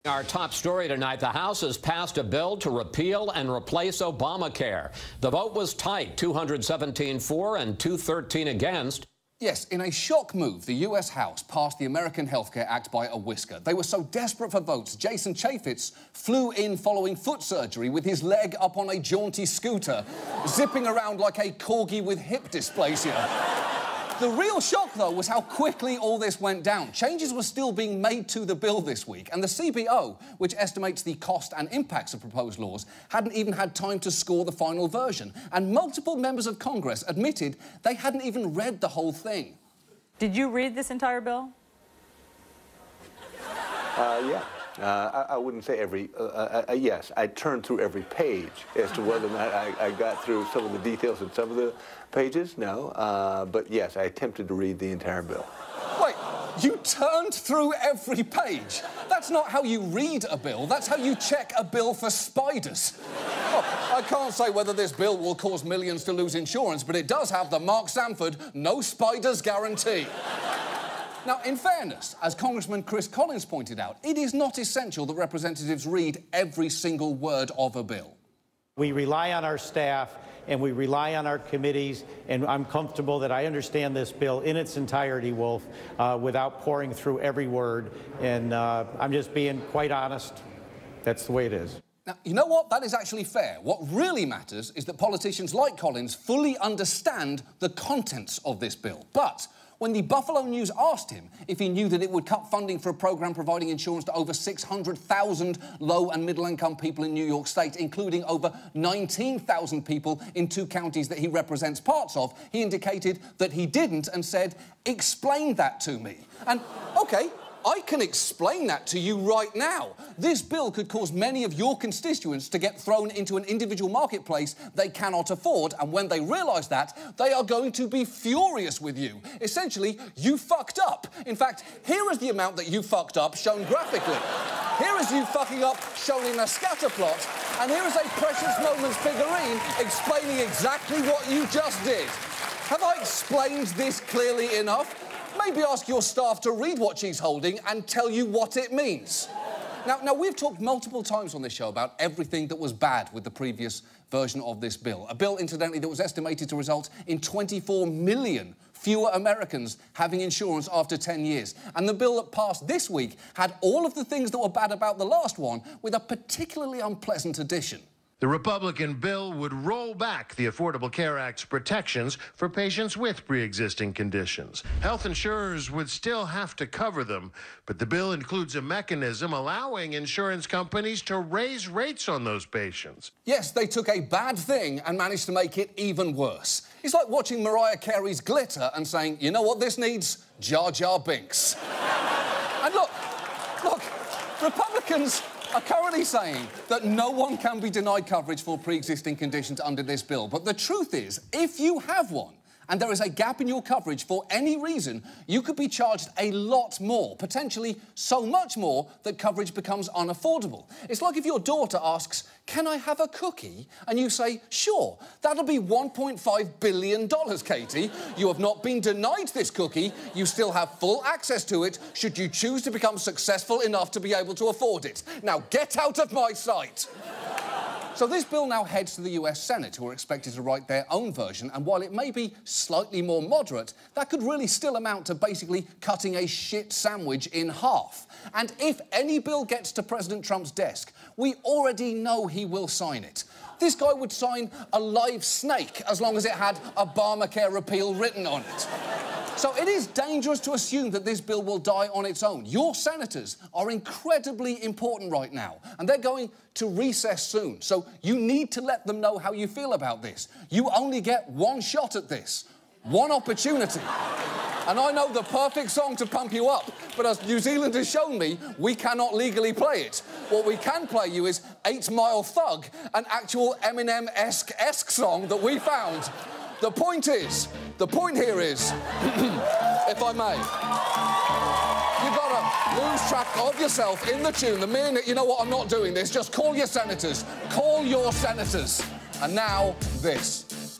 Our top story tonight, the House has passed a bill to repeal and replace Obamacare. The vote was tight, 217 for and 213 against. Yes, in a shock move, the US House passed the American Health Care Act by a whisker. They were so desperate for votes, Jason Chaffetz flew in following foot surgery with his leg up on a jaunty scooter, zipping around like a corgi with hip dysplasia. The real shock, though, was how quickly all this went down. Changes were still being made to the bill this week, and the CBO, which estimates the cost and impacts of proposed laws, hadn't even had time to score the final version. And multiple members of Congress admitted they hadn't even read the whole thing. Did you read this entire bill? Yeah. I wouldn't say every, yes, I turned through every page. As to whether or not I got through some of the details in some of the pages, no. But yes, I attempted to read the entire bill. Wait, you turned through every page? That's not how you read a bill, that's how you check a bill for spiders. Oh, I can't say whether this bill will cause millions to lose insurance, but it does have the Mark Sanford no spiders guarantee. Now, in fairness, as Congressman Chris Collins pointed out, it is not essential that representatives read every single word of a bill. We rely on our staff and we rely on our committees, and I'm comfortable that I understand this bill in its entirety, Wolf, without pouring through every word. And I'm just being quite honest. That's the way it is. Now, you know what? That is actually fair. What really matters is that politicians like Collins fully understand the contents of this bill. But when the Buffalo News asked him if he knew that it would cut funding for a program providing insurance to over 600,000 low- and middle-income people in New York State, including over 19,000 people in two counties that he represents parts of, he indicated that he didn't and said, "Explain that to me." And, OK, I can explain that to you right now. This bill could cause many of your constituents to get thrown into an individual marketplace they cannot afford, and when they realise that, they are going to be furious with you. Essentially, you fucked up. In fact, here is the amount that you fucked up shown graphically. Here is you fucking up shown in a scatter plot, and here is a Precious Moments figurine explaining exactly what you just did. Have I explained this clearly enough? Maybe ask your staff to read what she's holding and tell you what it means. Now, we've talked multiple times on this show about everything that was bad with the previous version of this bill. A bill, incidentally, that was estimated to result in 24 million fewer Americans having insurance after 10 years. And the bill that passed this week had all of the things that were bad about the last one, with a particularly unpleasant addition. The Republican bill would roll back the Affordable Care Act's protections for patients with pre-existing conditions. Health insurers would still have to cover them, but the bill includes a mechanism allowing insurance companies to raise rates on those patients. Yes, they took a bad thing and managed to make it even worse. It's like watching Mariah Carey's Glitter and saying, you know what this needs? Jar Jar Binks. And look, Republicans are currently saying that no one can be denied coverage for pre-existing conditions under this bill. But the truth is, if you have one, and there is a gap in your coverage for any reason, you could be charged a lot more, potentially so much more that coverage becomes unaffordable. It's like if your daughter asks, "Can I have a cookie?" And you say, "Sure, that'll be $1.5 billion, Katie. You have not been denied this cookie. You still have full access to it should you choose to become successful enough to be able to afford it. Now get out of my sight." So this bill now heads to the US Senate, who are expected to write their own version, and while it may be slightly more moderate, that could really still amount to basically cutting a shit sandwich in half. And if any bill gets to President Trump's desk, we already know he will sign it. This guy would sign a live snake as long as it had Obamacare repeal written on it. So it is dangerous to assume that this bill will die on its own. Your senators are incredibly important right now, and they're going to recess soon. So you need to let them know how you feel about this. You only get one shot at this, one opportunity. And I know the perfect song to pump you up, but as New Zealand has shown me, we cannot legally play it. What we can play you is 8 Mile Thug, an actual Eminem-esque song that we found. The point here is, if I may, you've got to lose track of yourself in the tune. The minute, you know what, I'm not doing this, just call your senators. Call your senators. And now, this.